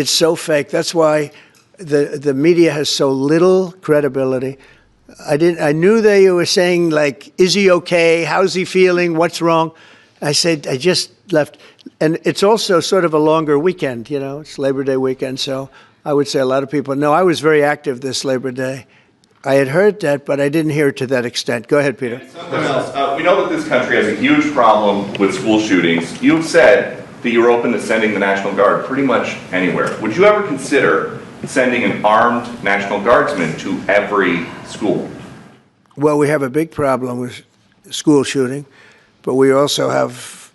It's so fake. That's why the media has so little credibility. I knew they were saying, like, is he okay? How's he feeling? What's wrong? I said, I just left. And it's also sort of a longer weekend, you know, it's Labor Day weekend. So I would say a lot of people, no, I was very active this Labor Day. I had heard that, but I didn't hear it to that extent. Go ahead, Peter. Something else. We know that this country has a huge problem with school shootings. You've said that you're open to sending the National Guard pretty much anywhere. Would you ever consider sending an armed National Guardsman to every school? Well, we have a big problem with school shooting, but we also have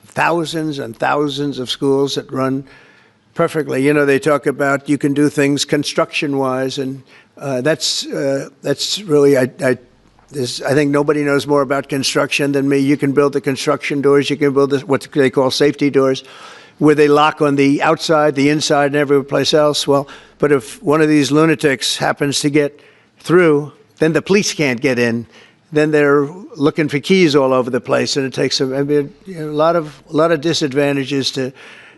thousands and thousands of schools that run perfectly. You know, they talk about you can do things construction-wise, and that's really, I think nobody knows more about construction than me. You can build the construction doors. You can build what they call safety doors, where they lock on the outside, the inside, and every place else. Well, but if one of these lunatics happens to get through, then the police can't get in. Then they're looking for keys all over the place, and it takes a lot of disadvantages to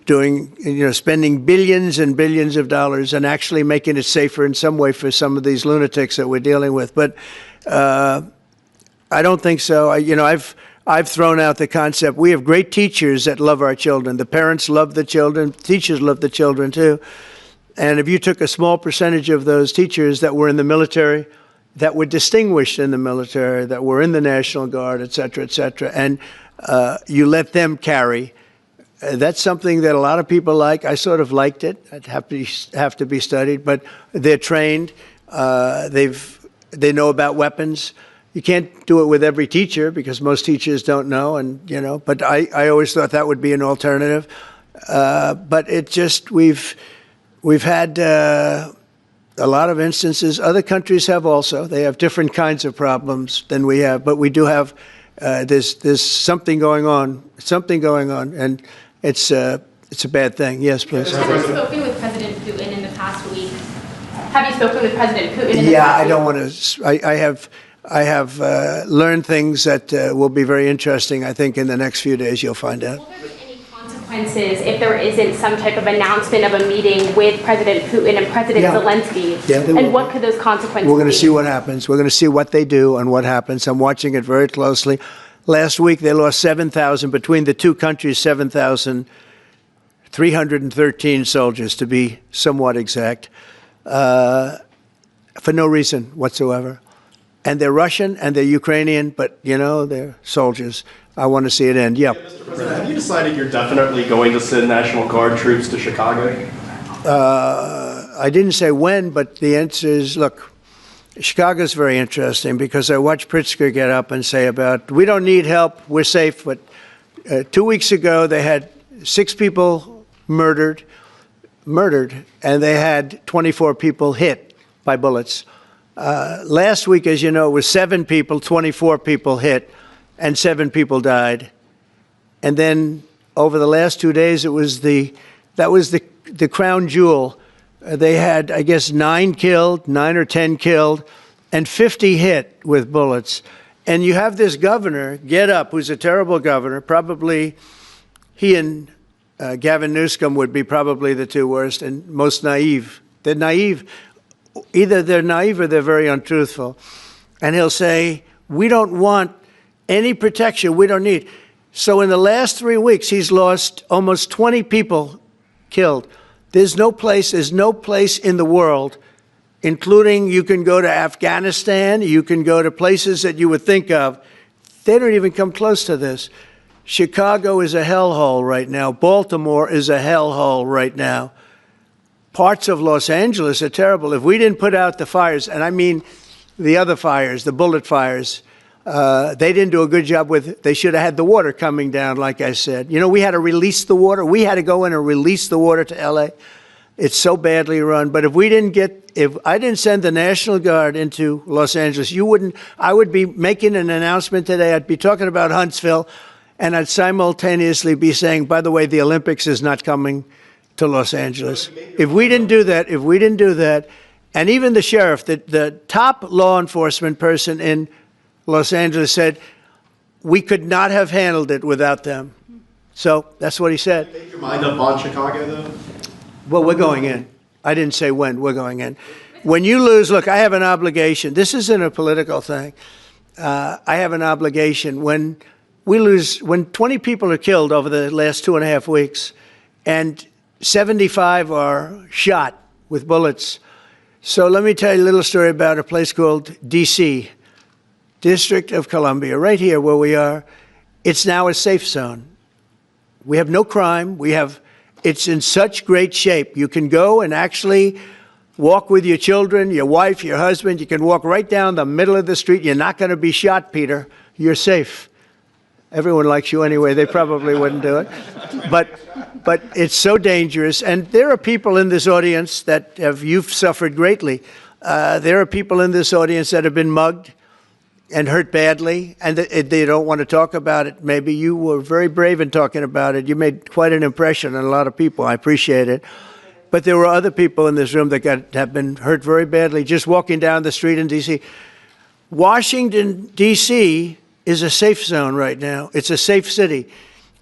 doing, you know, spending billions and billions of dollars and actually making it safer in some way for some of these lunatics that we're dealing with. But I don't think so. I've thrown out the concept. We have great teachers that love our children. The parents love the children. Teachers love the children too. And if you took a small percentage of those teachers that were in the military, that were distinguished in the military, that were in the National Guard, et cetera, and you let them carry. That's something that a lot of people like. I sort of liked it. It'd have to be studied, but they're trained. They know about weapons. You can't do it with every teacher because most teachers don't know, and you know. But I always thought that would be an alternative. But it just we've had a lot of instances. Other countries have also. They have different kinds of problems than we have, but we do have. There's something going on. And it's a bad thing. Yes, please. Have you spoken with President Putin in the past week? Have you spoken with President Putin in the past week? Yeah, I don't want to. I have learned things that will be very interesting. I think in the next few days you'll find out. Will there be any consequences if there isn't some type of announcement of a meeting with President Putin and President Zelensky? Yeah, and what could those consequences be? We're going to see what happens. We're going to see what they do and what happens. I'm watching it very closely. Last week, they lost 7,000, between the two countries, 7,313 soldiers, to be somewhat exact, for no reason whatsoever. And they're Russian and they're Ukrainian, but, you know, they're soldiers. I want to see it end. Yeah. Mr. President, have you decided you're definitely going to send National Guard troops to Chicago? I didn't say when, but the answer is, look, Chicago's very interesting because I watched Pritzker get up and say about, we don't need help, we're safe. But 2 weeks ago, they had 6 people murdered, and they had 24 people hit by bullets. Last week, as you know, it was 7 people, 24 people hit, and 7 people died. And then over the last 2 days, that was the crown jewel. They had, I guess, 9 or 10 killed, and 50 hit with bullets. And you have this governor get up, who's a terrible governor. Probably he and Gavin Newsom would be probably the 2 worst and most naive. They're naive. Either they're naive or they're very untruthful. And he'll say, we don't want any protection. We don't need. So in the last 3 weeks, he's lost almost 20 people killed. There's no place in the world, including you can go to Afghanistan, you can go to places that you would think of. They don't even come close to this. Chicago is a hellhole right now. Baltimore is a hellhole right now. Parts of Los Angeles are terrible. If we didn't put out the fires, and I mean the other fires, the bullet fires, they didn't do a good job with, they should have had the water coming down, like I said. You know, we had to release the water. We had to go in and release the water to L.A. It's so badly run. But if I didn't send the National Guard into Los Angeles, I would be making an announcement today. I'd be talking about Huntsville, and I'd simultaneously be saying, by the way, the Olympics is not coming to Los Angeles. If we didn't do that, and even the sheriff, the top law enforcement person in Los Angeles said, we could not have handled it without them. So that's what he said. Did you make your mind up on Chicago, though? Well, we're going in. I didn't say when, we're going in. When you lose, look, I have an obligation. This isn't a political thing. I have an obligation. When we lose, when 20 people are killed over the last 2.5 weeks, and 75 are shot with bullets. So let me tell you a little story about a place called D.C., District of Columbia, right here where we are. It's now a safe zone. We have no crime. It's in such great shape. You can go and actually walk with your children, your wife, your husband. You can walk right down the middle of the street. You're not going to be shot, Peter. You're safe. Everyone likes you anyway. They probably wouldn't do it. But it's so dangerous. And there are people in this audience that you've suffered greatly. There are people in this audience that have been mugged and hurt badly, and they don't want to talk about it. Maybe you were very brave in talking about it. You made quite an impression on a lot of people. I appreciate it. But there were other people in this room that have been hurt very badly just walking down the street in D.C. Washington, D.C. is a safe zone right now. It's a safe city.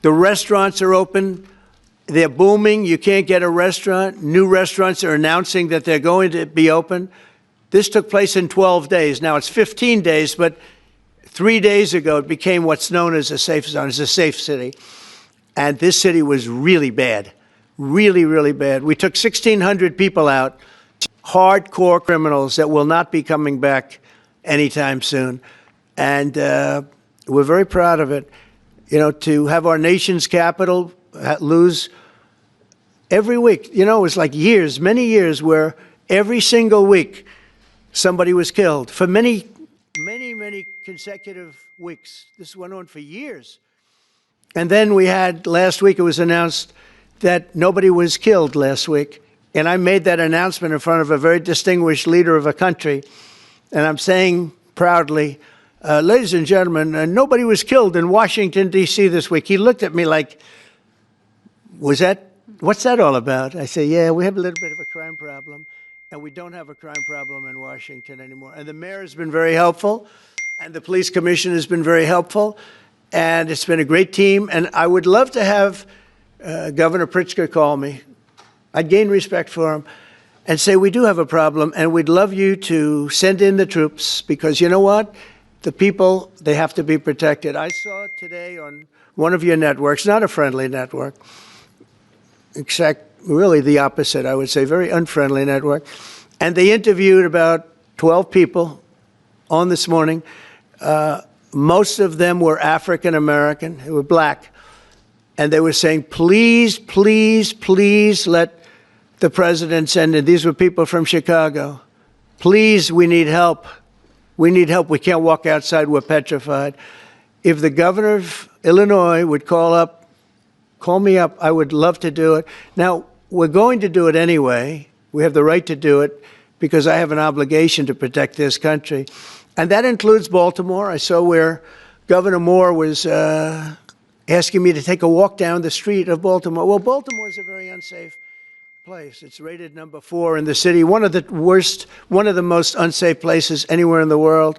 The restaurants are open. They're booming. You can't get a restaurant. New restaurants are announcing that they're going to be open. This took place in 12 days. Now it's 15 days, but 3 days ago it became what's known as a safe zone. It's a safe city. And this city was really bad, really, really bad. We took 1,600 people out, hardcore criminals that will not be coming back anytime soon. And we're very proud of it. You know, to have our nation's capital lose every week. You know, it was like years, many years, where every single week somebody was killed for many consecutive weeks. This went on for years. And then we had, last week it was announced that nobody was killed last week. And I made that announcement in front of a very distinguished leader of a country. And I'm saying proudly, ladies and gentlemen, nobody was killed in Washington, D.C. this week. He looked at me like, what's that all about? I say, yeah, we have a little bit of a crime problem. And we don't have a crime problem in Washington anymore. And the mayor has been very helpful, and the police commissioner has been very helpful, and it's been a great team. And I would love to have Governor Pritzker call me. I'd gain respect for him and say, we do have a problem, and we'd love you to send in the troops, because you know what? The people, they have to be protected. I saw today on one of your networks, not a friendly network, except really the opposite, I would say, very unfriendly network. And they interviewed about 12 people on this morning. Most of them were African American, who were black. And they were saying, please, please, please let the president send in. These were people from Chicago. Please, we need help. We need help. We can't walk outside. We're petrified. If the governor of Illinois would call me up, I would love to do it. Now, we're going to do it anyway. We have the right to do it because I have an obligation to protect this country. And that includes Baltimore. I saw where Governor Moore was asking me to take a walk down the street of Baltimore. Well, Baltimore is a very unsafe place. It's rated number 4 in the city, one of the most unsafe places anywhere in the world.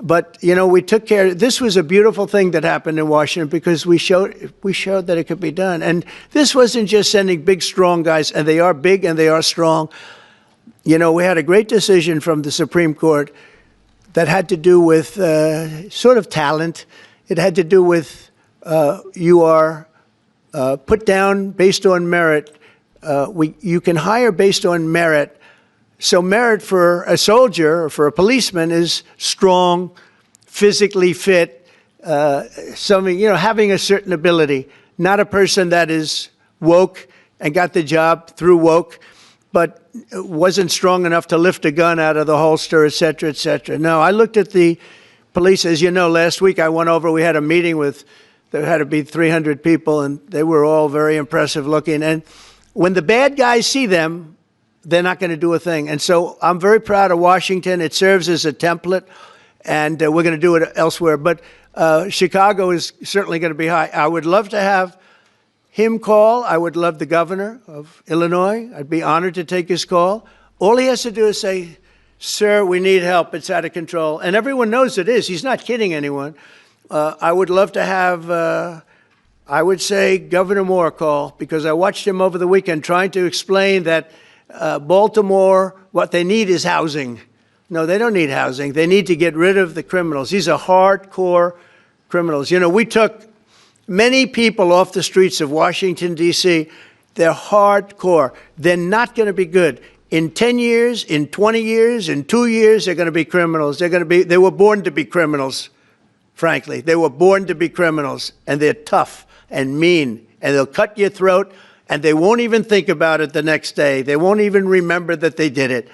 But, you know, we took care. This was a beautiful thing that happened in Washington because we showed that it could be done. And this wasn't just sending big, strong guys, and they are big and they are strong. You know, we had a great decision from the Supreme Court that had to do with sort of talent. It had to do with you are put down based on merit. You can hire based on merit. So merit for a soldier or for a policeman is strong, physically fit, having a certain ability, not a person that is woke and got the job through woke, but wasn't strong enough to lift a gun out of the holster, et cetera, et cetera. No, I looked at the police. As you know, last week I went over, we had a meeting there had to be 300 people, and they were all very impressive looking. And when the bad guys see them, they're not going to do a thing. And so I'm very proud of Washington. It serves as a template, and we're going to do it elsewhere. But Chicago is certainly going to be high. I would love to have him call. I would love the governor of Illinois. I'd be honored to take his call. All he has to do is say, sir, we need help. It's out of control. And everyone knows it is. He's not kidding anyone. I would love to have I would say Governor Moore call, because I watched him over the weekend trying to explain that Baltimore, what they need is housing. No, they don't need housing. They need to get rid of the criminals. These are hardcore criminals. You know, we took many people off the streets of Washington, D.C. They're hardcore. They're not going to be good. In 10 years, in 20 years, in 2 years, they're going to be criminals. They were born to be criminals, frankly. They were born to be criminals, and they're tough and mean, and they'll cut your throat, and they won't even think about it the next day. They won't even remember that they did it.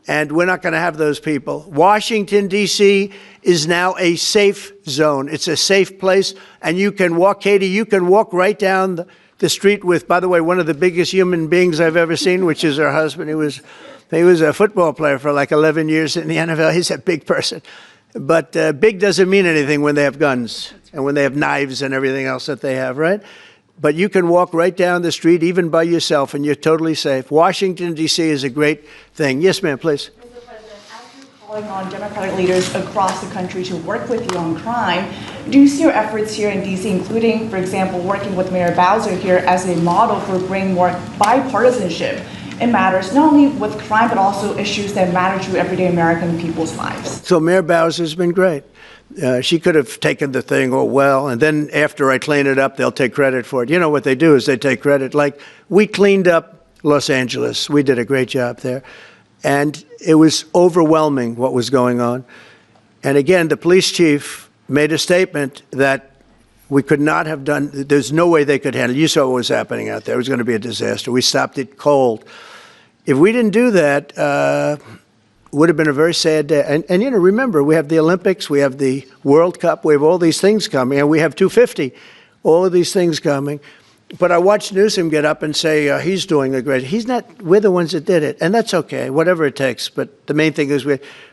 And we're not going to have those people. Washington, D.C. is now a safe zone. It's a safe place. And you can walk, Katie, you can walk right down the street with, by the way, one of the biggest human beings I've ever seen, which is her husband. He was a football player for like 11 years in the NFL. He's a big person. But big doesn't mean anything when they have guns and when they have knives and everything else that they have, right? But you can walk right down the street, even by yourself, and you're totally safe. Washington, D.C. is a great thing. Yes, ma'am, please. Mr. President, as you're calling on Democratic leaders across the country to work with you on crime, do you see your efforts here in D.C., including, for example, working with Mayor Bowser here as a model for bringing more bipartisanship in matters not only with crime, but also issues that matter to everyday American people's lives? So Mayor Bowser's been great. She could have taken the thing, oh, well, and then after I clean it up, they'll take credit for it. You know what they do is they take credit. Like, we cleaned up Los Angeles. We did a great job there. And it was overwhelming what was going on. And again, the police chief made a statement that we could not have done, there's no way they could handle it. You saw what was happening out there. It was going to be a disaster. We stopped it cold. If we didn't do that, would have been a very sad day. And you know, remember, we have the Olympics, we have the World Cup, we have all these things coming, and we have 250, all of these things coming. But I watched Newsom get up and say he's doing a great, he's not, we're the ones that did it, and that's okay, whatever it takes. But the main thing is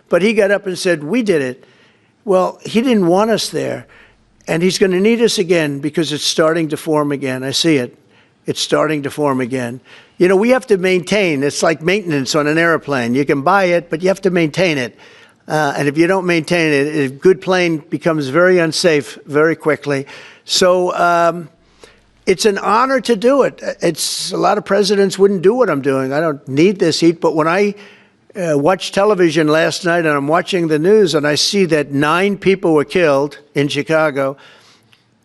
but he got up and said, we did it. Well, he didn't want us there, and he's going to need us again because it's starting to form again. I see it. It's starting to form again. You know, we have to maintain. It's like maintenance on an airplane. You can buy it, but you have to maintain it. And if you don't maintain it, a good plane becomes very unsafe very quickly. So it's an honor to do it. It's a lot of presidents wouldn't do what I'm doing. I don't need this heat. But when I watched television last night and I'm watching the news and I see that 9 people were killed in Chicago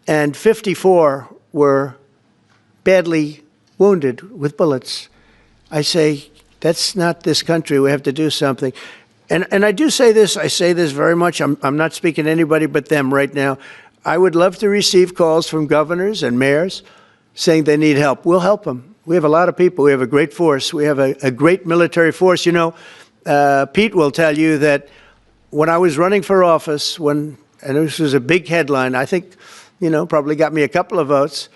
and 54 were badly wounded with bullets, I say, that's not this country. We have to do something. And I do say this, I say this very much. I'm not speaking to anybody but them right now. I would love to receive calls from governors and mayors saying they need help. We'll help them. We have a lot of people. We have a great force. We have a great military force. You know, Pete will tell you that when I was running for office, and this was a big headline, I think, you know, probably got me a couple of votes,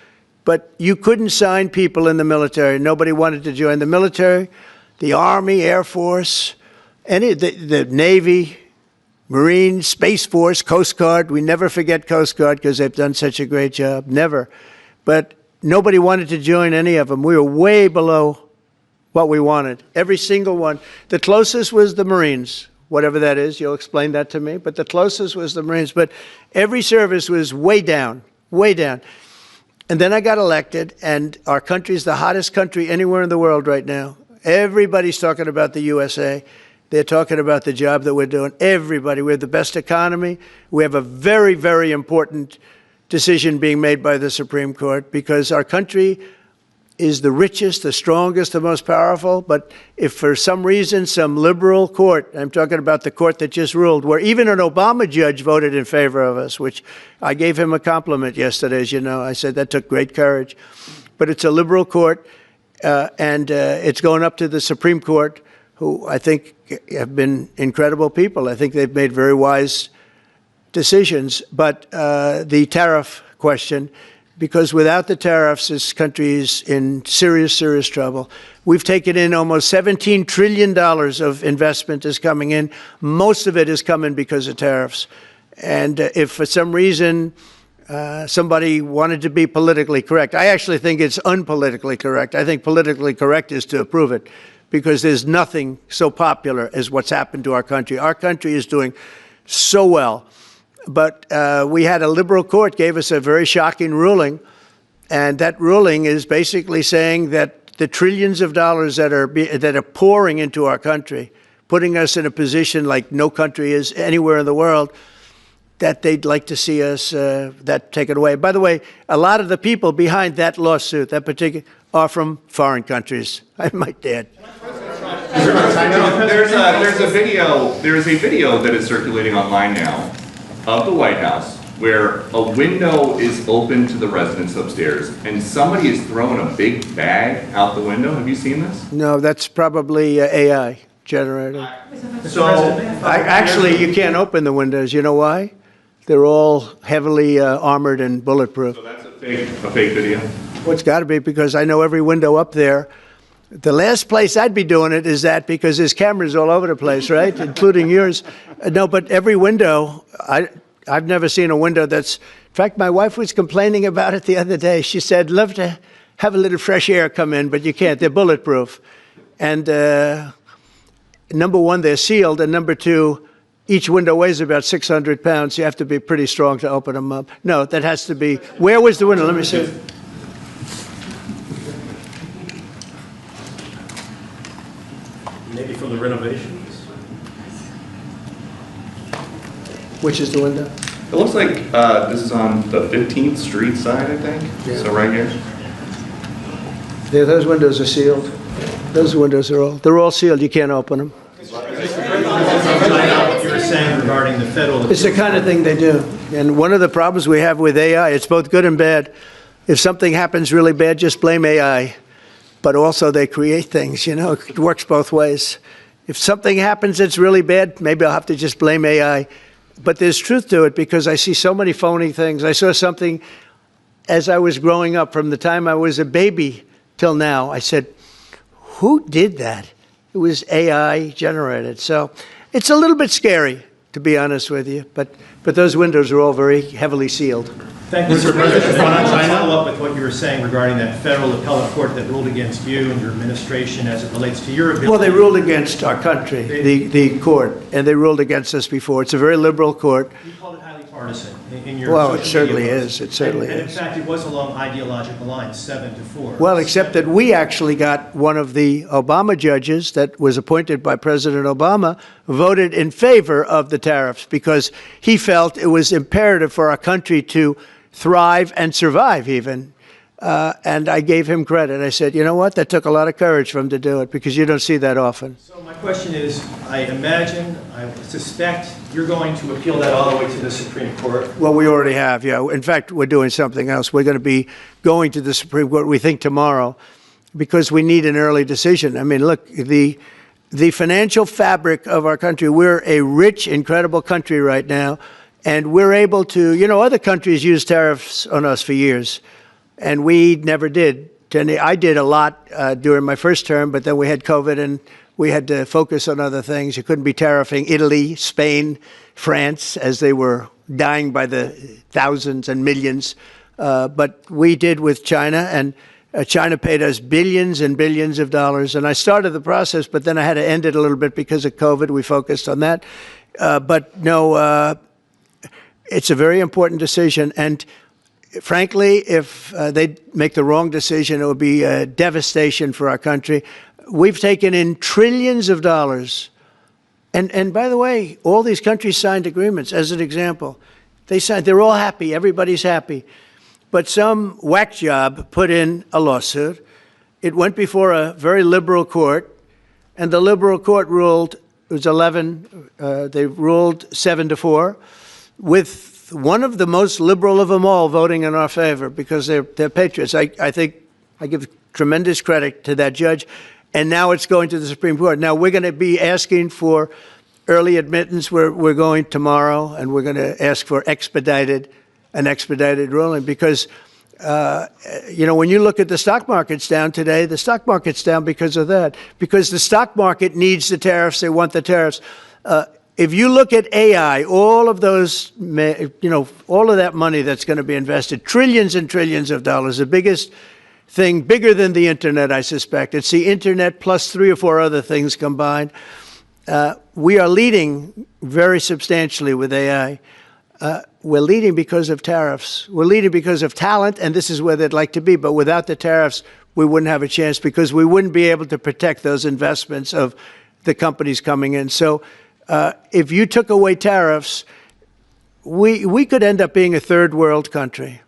but you couldn't sign people in the military. Nobody wanted to join the military, the Army, Air Force, the Navy, Marines, Space Force, Coast Guard. We never forget Coast Guard because they've done such a great job. Never. But nobody wanted to join any of them. We were way below what we wanted. Every single one. The closest was the Marines, whatever that is. You'll explain that to me. But the closest was the Marines. But every service was way down, way down. And then I got elected, and our country's the hottest country anywhere in the world right now. Everybody's talking about the USA. They're talking about the job that we're doing. Everybody. We have the best economy. We have a very, very important decision being made by the Supreme Court because our country is the richest, the strongest, the most powerful. But if for some reason some liberal court, I'm talking about the court that just ruled, where even an Obama judge voted in favor of us, which I gave him a compliment yesterday, as you know. I said that took great courage. But it's a liberal court, and it's going up to the Supreme Court, who I think have been incredible people. I think they've made very wise decisions. But the tariff question, because without the tariffs, this country is in serious, serious trouble. We've taken in almost $17 trillion of investment is coming in. Most of it is coming because of tariffs. And if for some reason somebody wanted to be politically correct, I actually think it's unpolitically correct. I think politically correct is to approve it because there's nothing so popular as what's happened to our country. Our country is doing so well. But we had a liberal court gave us a very shocking ruling And that ruling is basically saying that the trillions of dollars that are pouring into our country, putting us in a position like no country is anywhere in the world, that they'd like to see us that taken away. By the way, a lot of the people behind that lawsuit, that particular, are from foreign countries, I might add. There's a video that is circulating online now of the White House where a window is open to the residents upstairs and somebody is throwing a big bag out the window. Have you seen this? No, that's probably AI generated. So Actually, you can't open the windows. You know why? They're all heavily armored and bulletproof. that's a fake video. Well, it's got to be, because I know every window up there. The last place I'd be doing it is that, because there's cameras all over the place, right? Including yours. No, but every window, I've never seen a window that's, in fact, my wife was complaining about it the other day. She said, love to have a little fresh air come in, but you can't. They're bulletproof. And number one, they're sealed. And number two, each window weighs about 600 pounds. You have to be pretty strong to open them up. No, that has to be, where was the window? Let me see. Maybe from the renovations? Which is the window? It looks like this is on the 15th Street side, I think. Yeah. So right here. Yeah, those windows are sealed. Those windows they're all sealed. You can't open them. What you were saying regarding the federal. It's the kind of thing they do. And one of the problems we have with AI, it's both good and bad. If something happens really bad, just blame AI. But also they create things, you know, it works both ways. If something happens that's really bad, maybe I'll have to just blame AI. But there's truth to it, because I see so many phony things. I saw something as I was growing up, from the time I was a baby till now. I said, who did that? It was AI generated. So it's a little bit scary, to be honest with you. But those windows are all very heavily sealed. Thank you, Mr. President. I want to follow up with what you were saying regarding that federal appellate court that ruled against you and your administration as it relates to your ability. Well, they ruled against our country, the court, and they ruled against us before. It's a very liberal court. You called it highly partisan in your Well, it social certainly media is. posts. It certainly and in is. fact, it was along ideological lines, 7-4. Well, except that we actually got one of the Obama judges that was appointed by President Obama voted in favor of the tariffs, because he felt it was imperative for our country to thrive and survive even. And I gave him credit. I said, you know what? That took a lot of courage for him to do it, because you don't see that often. So my question is, I suspect you're going to appeal that all the way to the Supreme Court. Well, we already have, yeah. In fact, we're doing something else. We're going to be going to the Supreme Court, we think, tomorrow, because we need an early decision. I mean, look, the financial fabric of our country, we're a rich, incredible country right now, and we're able to, you know, other countries use tariffs on us for years, and we never did. I did a lot during my first term, but then we had COVID and we had to focus on other things. You couldn't be tariffing Italy, Spain, France, as they were dying by the thousands and millions. But we did with China, and China paid us billions and billions of dollars. And I started the process, but then I had to end it a little bit because of COVID. We focused on that. But no, it's a very important decision. And frankly, if they make the wrong decision, it would be a devastation for our country. We've taken in trillions of dollars. And by the way, all these countries signed agreements, as an example. They signed, they're all happy, everybody's happy. But some whack job put in a lawsuit. It went before a very liberal court, and the liberal court ruled, it was 11, they ruled 7-4, with one of the most liberal of them all voting in our favor, because they're patriots. I think I give tremendous credit to that judge. And now it's going to the Supreme Court. Now we're going to be asking for early admittance. We're going tomorrow, and we're going to ask for an expedited ruling, because you know, when you look at the stock market's down today, the stock market's down because of that, because the stock market needs the tariffs. They want the tariffs. If you look at AI, all of those, you know, all of that money that's going to be invested, trillions and trillions of dollars, the biggest thing, bigger than the internet, I suspect. It's the internet plus 3 or 4 other things combined. We are leading very substantially with AI. we're leading because of tariffs. We're leading because of talent, and this is where they'd like to be. But without the tariffs, we wouldn't have a chance because we wouldn't be able to protect those investments of the companies coming in. So if you took away tariffs, we could end up being a third world country.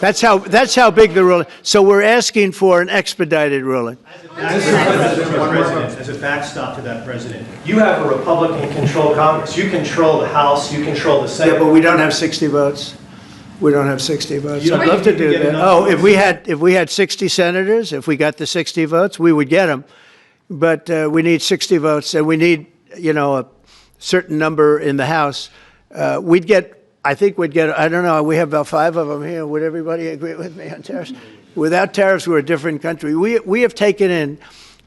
That's how big the ruling. So we're asking for an expedited ruling. As a backstop to that, President, You have a Republican-controlled Congress. You control the House, you control the Senate. Yeah, but we don't have 60 votes. We don't have 60 votes. You don't I'd love to think you do can get that. enough Oh, votes? if we had 60 senators, if we got the 60 votes, we would get them. But we need 60 votes, and we need, a certain number in the House. I think we'd get, I don't know, we have about 5 of them here. Would everybody agree with me on tariffs? Without tariffs, we're a different country. We have taken in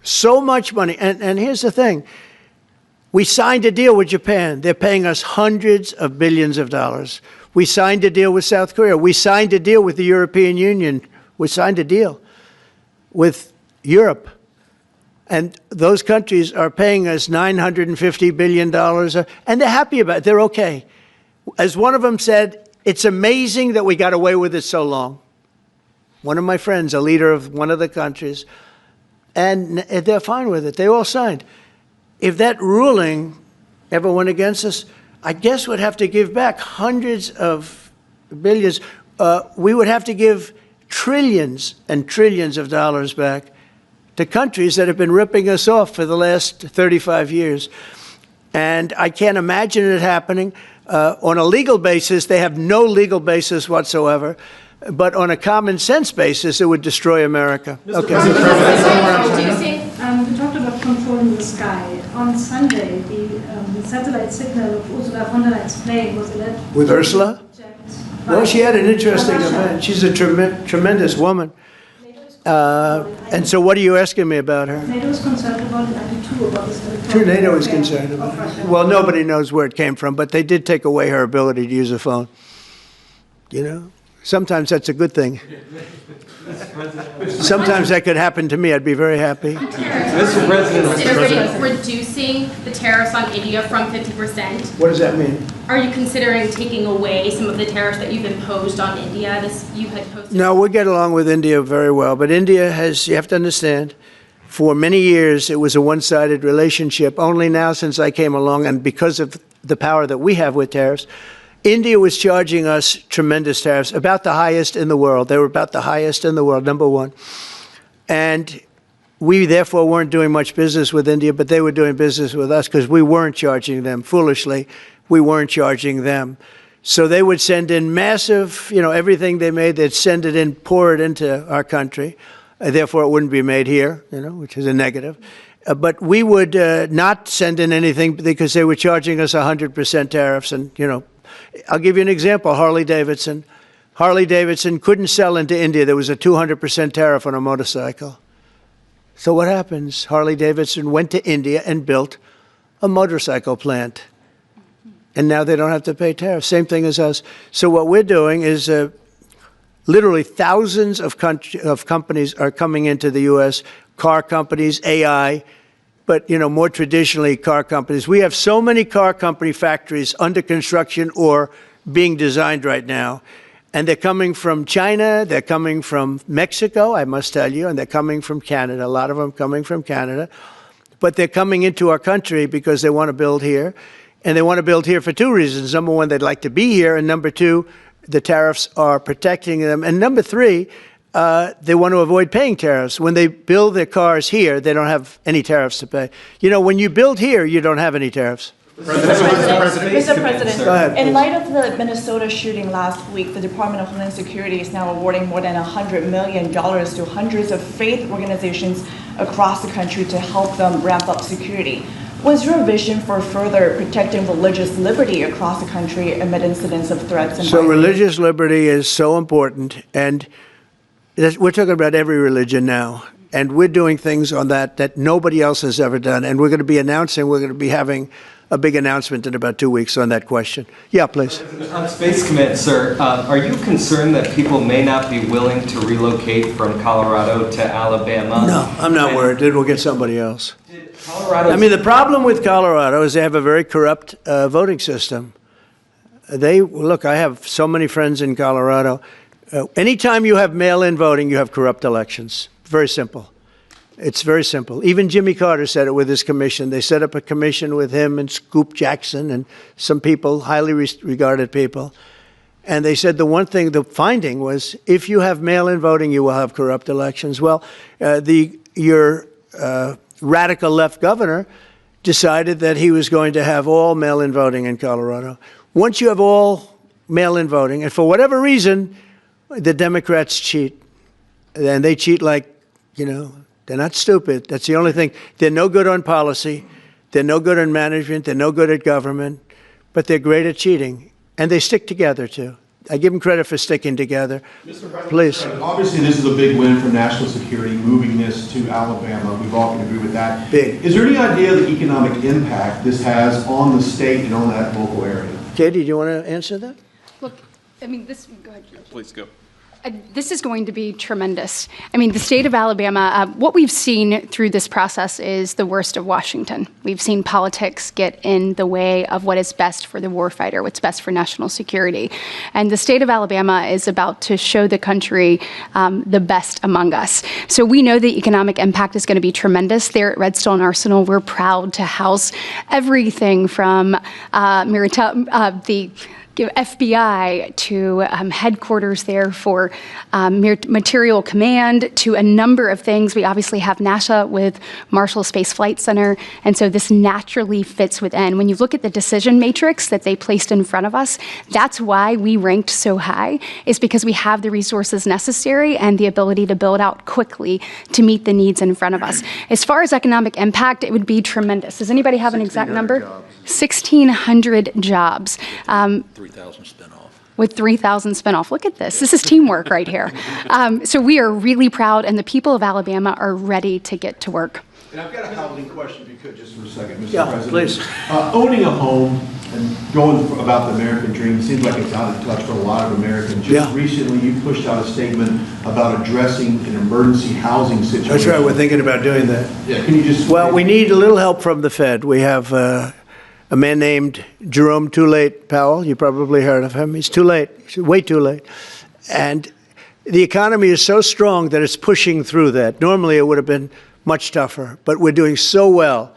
so much money. And here's the thing. We signed a deal with Japan. They're paying us hundreds of billions of dollars. We signed a deal with South Korea. We signed a deal with the European Union. We signed a deal with Europe. And those countries are paying us $950 billion, and they're happy about it. They're okay. As one of them said, it's amazing that we got away with it so long. One of my friends, a leader of one of the countries, and they're fine with it. They all signed. If that ruling ever went against us, I guess we'd have to give back hundreds of billions. We would have to give trillions and trillions of dollars back to countries that have been ripping us off for the last 35 years. And I can't imagine it happening. On a legal basis, they have no legal basis whatsoever. But on a common sense basis, it would destroy America. Okay. We talked about controlling the sky. On Sunday, the satellite signal of Ursula von der Leyen's plane was alleged. With Ursula? Well, she had an interesting Russia. event. She's a tremendous woman. And so what are you asking me about her? NATO is concerned about it, and too about this. Sure, NATO is concerned about it. Well, nobody knows where it came from, but they did take away her ability to use a phone. Sometimes that's a good thing. Sometimes that could happen to me. I'd be very happy. Mr. President, considering reducing the tariffs on India from 50%, What does that mean? are you considering taking away some of the tariffs that you've imposed on India? You had posted. No, we get along with India very well, but India has, you have to understand, for many years it was a one-sided relationship. Only now since I came along, and because of the power that we have with tariffs, India was charging us tremendous tariffs, about the highest in the world. They were about the highest in the world, number one. And we therefore weren't doing much business with India, but they were doing business with us because we weren't charging them. Foolishly, we weren't charging them. So they would send in massive, everything they made, they'd send it in, pour it into our country. Therefore, it wouldn't be made here, which is a negative. But we would not send in anything because they were charging us 100% tariffs. And, I'll give you an example, Harley Davidson. Harley Davidson couldn't sell into India. There was a 200% tariff on a motorcycle. So what happens? Harley Davidson went to India and built a motorcycle plant. And now they don't have to pay tariffs. Same thing as us. So what we're doing is literally thousands of companies are coming into the U.S., car companies, AI, but, more traditionally, car companies. We have so many car company factories under construction or being designed right now. And they're coming from China, they're coming from Mexico, I must tell you, and they're coming from Canada, a lot of them coming from Canada. But they're coming into our country because they want to build here. And they want to build here for two reasons. Number one, they'd like to be here. And number two, the tariffs are protecting them. And number three, they want to avoid paying tariffs. When they build their cars here, they don't have any tariffs to pay. When you build here, you don't have any tariffs. Mr. President, Go ahead, in please. light of the Minnesota shooting last week, the Department of Homeland Security is now awarding more than $100 million to hundreds of faith organizations across the country to help them ramp up security. What's your vision for further protecting religious liberty across the country amid incidents of threats and So violence? religious liberty is so important, and we're talking about every religion now, and we're doing things on that nobody else has ever done, and we're going to be having a big announcement in about 2 weeks on that question. Yeah, please. On Space Command, sir, are you concerned that people may not be willing to relocate from Colorado to Alabama? No, I'm not worried. It will get somebody else. Colorado. The problem with Colorado is they have a very corrupt voting system. look, I have so many friends in Colorado. Anytime you have mail-in voting, you have corrupt elections. Very simple. It's very simple. Even Jimmy Carter said it with his commission. They set up a commission with him and Scoop Jackson and some people, highly regarded people. And they said the finding was, if you have mail-in voting, you will have corrupt elections. Well, your radical left governor decided that he was going to have all mail-in voting in Colorado. Once you have all mail-in voting, and for whatever reason, the Democrats cheat. And they cheat like, they're not stupid. That's the only thing. They're no good on policy. They're no good on management. They're no good at government. But they're great at cheating. And they stick together, too. I give them credit for sticking together. Mr. President, please. Obviously, this is a big win for national security, moving this to Alabama. We've all can agree with that. Big. Is there any idea of the economic impact this has on the state and on that local area? Katie, do you want to answer that? Look, I mean, go ahead. Please go. This is going to be tremendous. I mean, the state of Alabama, what we've seen through this process is the worst of Washington. We've seen politics get in the way of what is best for the warfighter, what's best for national security. And the state of Alabama is about to show the country the best among us. So we know the economic impact is going to be tremendous. There at Redstone Arsenal, we're proud to house everything from the FBI to headquarters there for material command to a number of things. We obviously have NASA with Marshall Space Flight Center, and so this naturally fits within. When you look at the decision matrix that they placed in front of us, that's why we ranked so high, is because we have the resources necessary and the ability to build out quickly to meet the needs in front of us. As far as economic impact, it would be tremendous. Does anybody have an exact number? 1,600 jobs. 3,000 spinoff. With 3,000 spinoff. Look at this. This is teamwork right here. So we are really proud, and the people of Alabama are ready to get to work. And I've got a housing question, if you could, just for a second, Mr. Yeah, President. please. Owning a home and going about the American dream seems like it's out of touch for a lot of Americans. Just recently, you pushed out a statement about addressing an emergency housing situation. That's right. We're thinking about doing that. Yeah, can you just... Well, we need a little help from the Fed. We have a man named Jerome Too Late Powell. You probably heard of him. He's too late. He's way too late. And the economy is so strong that it's pushing through that. Normally, it would have been much tougher. But we're doing so well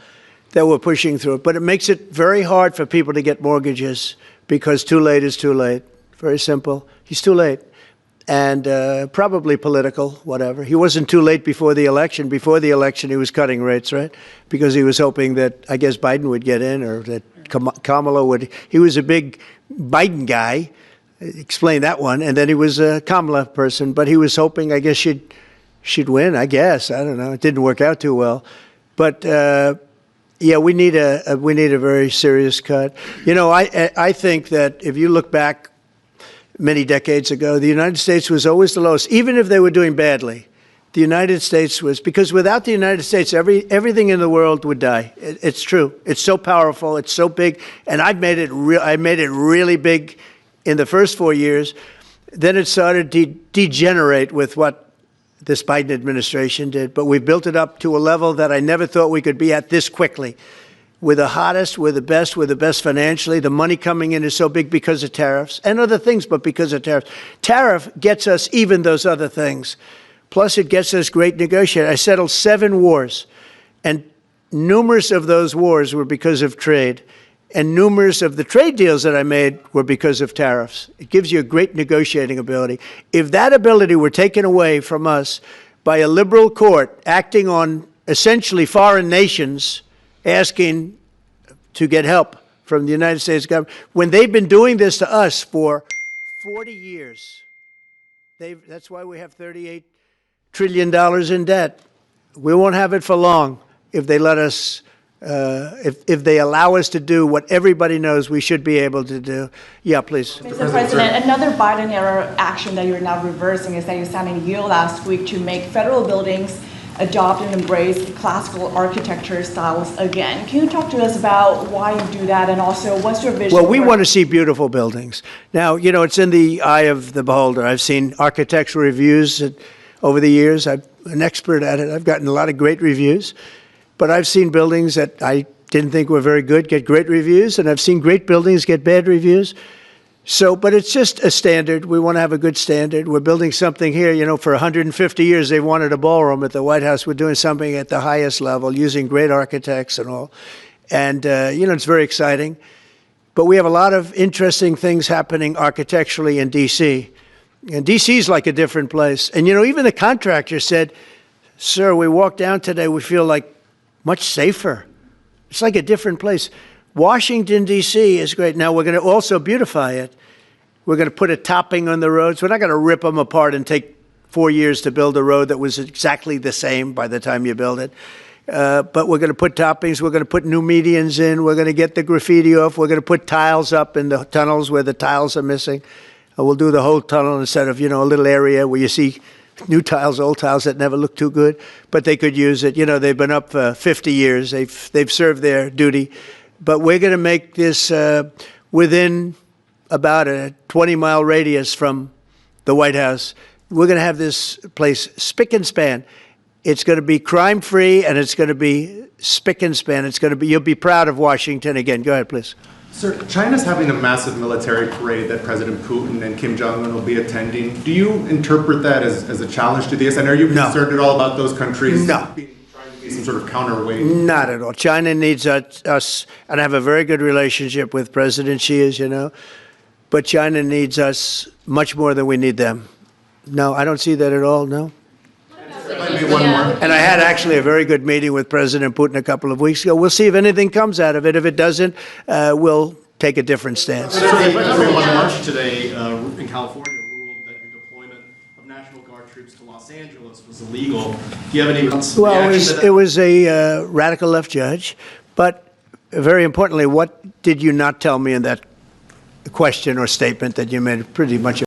that we're pushing through it. But it makes it very hard for people to get mortgages because too late is too late. Very simple. He's too late. And probably political, whatever. He wasn't too late before the election. Before the election, he was cutting rates, right? Because he was hoping that, I guess, Biden would get in or that Kamala would. He was a big Biden guy. Explain that one. And then he was a Kamala person. But he was hoping, I guess, she'd win, I guess. I don't know. It didn't work out too well. But, yeah, we need a very serious cut. You know, I think that if you look back many decades ago, the United States was always the lowest, even if they were doing badly. The United States was, because without the United States, everything in the world would die. It's true. It's so powerful. It's so big. And I made it really big in the first 4 years. Then it started to degenerate with what this Biden administration did. But we built it up to a level that I never thought we could be at this quickly. We're the hottest, we're the best financially. The money coming in is so big because of tariffs and other things, but because of tariffs. Tariff gets us even those other things. Plus, it gets us great negotiators. I settled 7 wars, and numerous of those wars were because of trade. And numerous of the trade deals that I made were because of tariffs. It gives you a great negotiating ability. If that ability were taken away from us by a liberal court acting on essentially foreign nations, asking to get help from the United States government, when they've been doing this to us for 40 years. That's why we have $38 trillion in debt. We won't have it for long if they let us, if they allow us to do what everybody knows we should be able to do. Yeah, please. Mr. President, another Biden-era action that you're now reversing is that you signed a deal last week to make federal buildings adopt and embrace classical architecture styles again. Can you talk to us about why you do that, and also what's your vision? Well, we want to see beautiful buildings. Now, you know, it's in the eye of the beholder. I've seen architectural reviews over the years. I'm an expert at it. I've gotten a lot of great reviews. But I've seen buildings that I didn't think were very good get great reviews, and I've seen great buildings get bad reviews. So, but it's just a standard. We want to have a good standard. We're building something here, you know, for 150 years they've wanted a ballroom at the White House. We're doing something at the highest level using great architects and all. And, you know, it's very exciting. But we have a lot of interesting things happening architecturally in D.C. And D.C. is like a different place. And, you know, even the contractor said, sir, we walked down today, we feel like much safer. It's like a different place. Washington, D.C. is great. Now, we're going to also beautify it. We're going to put a topping on the roads. We're not going to rip them apart and take 4 years to build a road that was exactly the same by the time you build it. But we're going to put toppings. We're going to put new medians in. We're going to get the graffiti off. We're going to put tiles up in the tunnels where the tiles are missing. We'll do the whole tunnel instead of, you know, a little area where you see new tiles, old tiles that never look too good. But they could use it. You know, they've been up for 50 years. They've served their duty. But we're going to make this within about a 20-mile radius from the White House. We're going to have this place spick and span. It's going to be crime-free, and it's going to be spick and span. It's going to be, you'll be proud of Washington again. Go ahead, please. Sir, China's having a massive military parade that President Putin and Kim Jong-un will be attending. Do you interpret that as a challenge to this? And are you concerned at all about those countries trying to be some sort of counterweight? Not at all. China needs us, and I have a very good relationship with President Xi, as you know, but China needs us much more than we need them. No, I don't see that at all, no. Maybe one more. And I had actually a very good meeting with President Putin a couple of weeks ago. We'll see if anything comes out of it. If it doesn't, we'll take a different stance. Today in California ruled that your deployment of National Guard troops to Los Angeles was illegal. Do you have any Well, it was a radical left judge, but very importantly, what did you not tell me in that question or statement that you made pretty much